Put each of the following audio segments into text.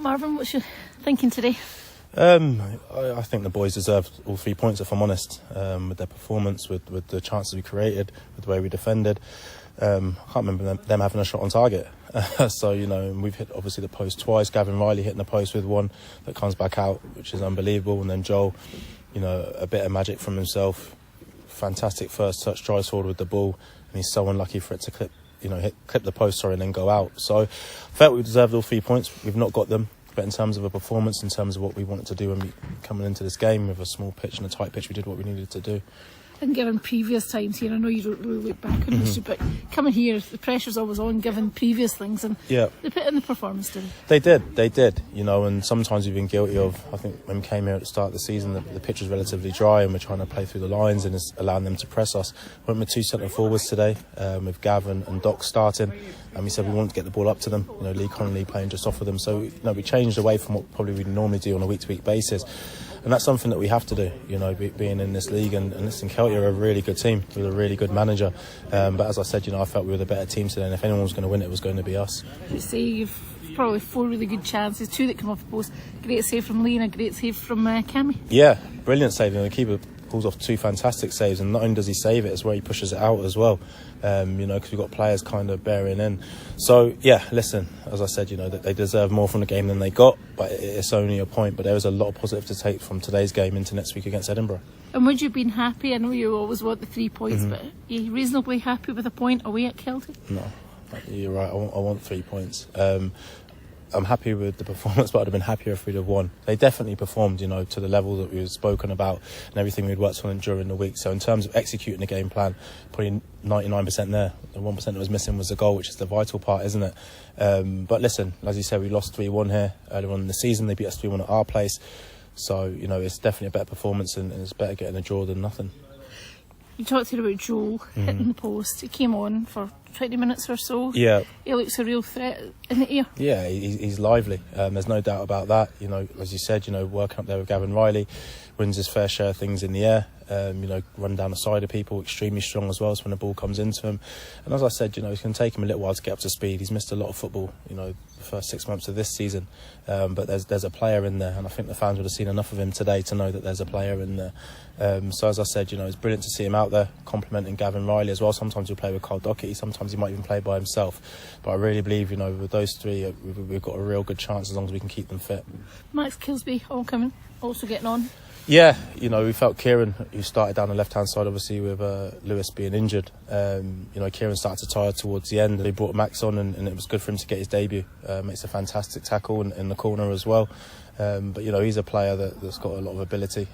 Marvin, what's your thinking today? I think the boys deserved all 3 points, if I'm honest, with their performance, with the chances we created, with the way we defended. I can't remember them having a shot on target. So, we've hit obviously the post twice. Gavin Riley hitting the post with one that comes back out, which is unbelievable. And then Joel, a bit of magic from himself. Fantastic first touch, drives forward with the ball, and he's so unlucky for it to clip the post, and then go out. So I felt we deserved all 3 points. We've not got them. But in terms of a performance, in terms of what we wanted to do when we coming into this game with a small pitch and a tight pitch, we did what we needed to do. And given previous times here, I know you don't really look back on history, but coming here, the pressure's always on given previous things, and they put in the performance, didn't they? They did, and sometimes we've been guilty of, I think when we came here at the start of the season, the pitch was relatively dry and we're trying to play through the lines and it's allowing them to press us. We went with 2 centre forwards today, with Gav and Doc starting, and we said we wanted to get the ball up to them, Lee Connolly playing just off of them. So, we changed away from what probably we normally do on a week-to-week basis. And that's something that we have to do, being in this league. And listen, Kelty are a really good team with a really good manager. But as I said, I felt we were the better team today. And if anyone was going to win, it was going to be us. You say you've probably 4 really good chances, 2 that come off the post. Great save from Lee and a great save from Cammy. Yeah, brilliant save. The keeper pulls off 2 fantastic saves. And not only does he save it, it's where he pushes it out as well. Because we've got players kind of bearing in. So, yeah, listen, as I said, that they deserve more from the game than they got, but it's only a point. But there is a lot of positive to take from today's game into next week against Edinburgh. And would you have been happy? I know you always want the 3 points, but are you reasonably happy with a point away at Kelty? No, you're right. I want 3 points. I'm happy with the performance, but I'd have been happier if we'd have won. They definitely performed, to the level that we've spoken about and everything we'd worked on during the week. So in terms of executing the game plan, probably 99% there. The 1% that was missing was the goal, which is the vital part, isn't it? But listen, as you said, we lost 3-1 here earlier on in the season. They beat us 3-1 at our place. So, it's definitely a better performance and it's better getting a draw than nothing. You talked here about Joel hitting the post. He came on for 20 minutes or so. Yeah. He looks a real threat in the air. Yeah, he's lively. There's no doubt about that. As you said, working up there with Gavin Riley, wins his fair share of things in the air. Run down the side of people, extremely strong as well. So when the ball comes into him, and as I said, it's going to take him a little while to get up to speed. He's missed a lot of football, the first 6 months of this season. But there's a player in there, and I think the fans would have seen enough of him today to know that there's a player in there. So as I said, it's brilliant to see him out there, complimenting Gavin Riley as well. Sometimes he'll play with Carl Doherty, sometimes he might even play by himself. But I really believe, with those 3, we've got a real good chance as long as we can keep them fit. Max Kilsby, coming, also getting on. Yeah, we felt Kieran, who started down the left-hand side, obviously, with Lewis being injured. Kieran started to tire towards the end. They brought Max on, and it was good for him to get his debut. Makes a fantastic tackle in the corner as well. But, he's a player that's got a lot of ability.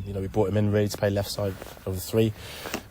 We brought him in really to play left side of the 3.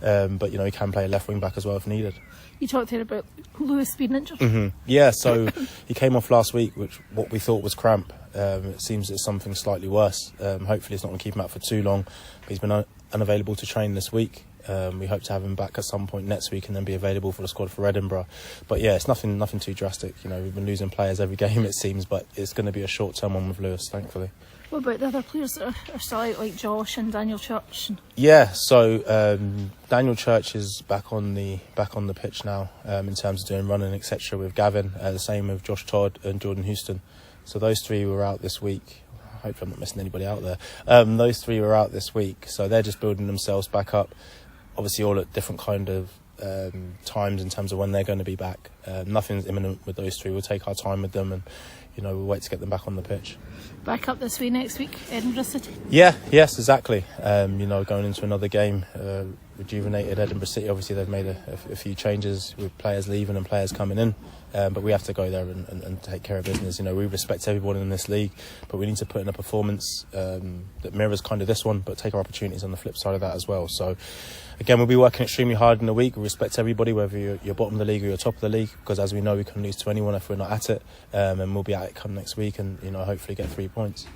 But, he can play a left wing-back as well if needed. You talked here about Lewis being injured. Yeah, so he came off last week, what we thought was cramp. It seems it's something slightly worse. Hopefully it's not going to keep him out for too long. But he's been unavailable to train this week. We hope to have him back at some point next week and then be available for the squad for Edinburgh. But yeah, it's nothing too drastic. We've been losing players every game, it seems, but it's going to be a short-term one with Lewis, thankfully. What about the other players that are still out, like Josh and Daniel Church? Yeah, so Daniel Church is back on the pitch now in terms of doing running, etc. with Gavin. The same with Josh Todd and Jordan Houston. So those 3 were out this week. I hope I'm not missing anybody out there. Those 3 were out this week, so they're just building themselves back up. Obviously, all at different kind of times in terms of when they're going to be back. Nothing's imminent with those 3. We'll take our time with them and, we'll wait to get them back on the pitch. Back up this way next week, Edinburgh City? Yes, exactly. Going into another game, rejuvenated Edinburgh City. Obviously, they've made a few changes with players leaving and players coming in. But we have to go there and take care of business. We respect everyone in this league, but we need to put in a performance that mirrors kind of this one, but take our opportunities on the flip side of that as well. So, again, we'll be working extremely hard in the week. We respect everybody, whether you're bottom of the league or you're top of the league, because as we know, we can lose to anyone if we're not at it. And we'll be at it come next week and, hopefully get 3 points.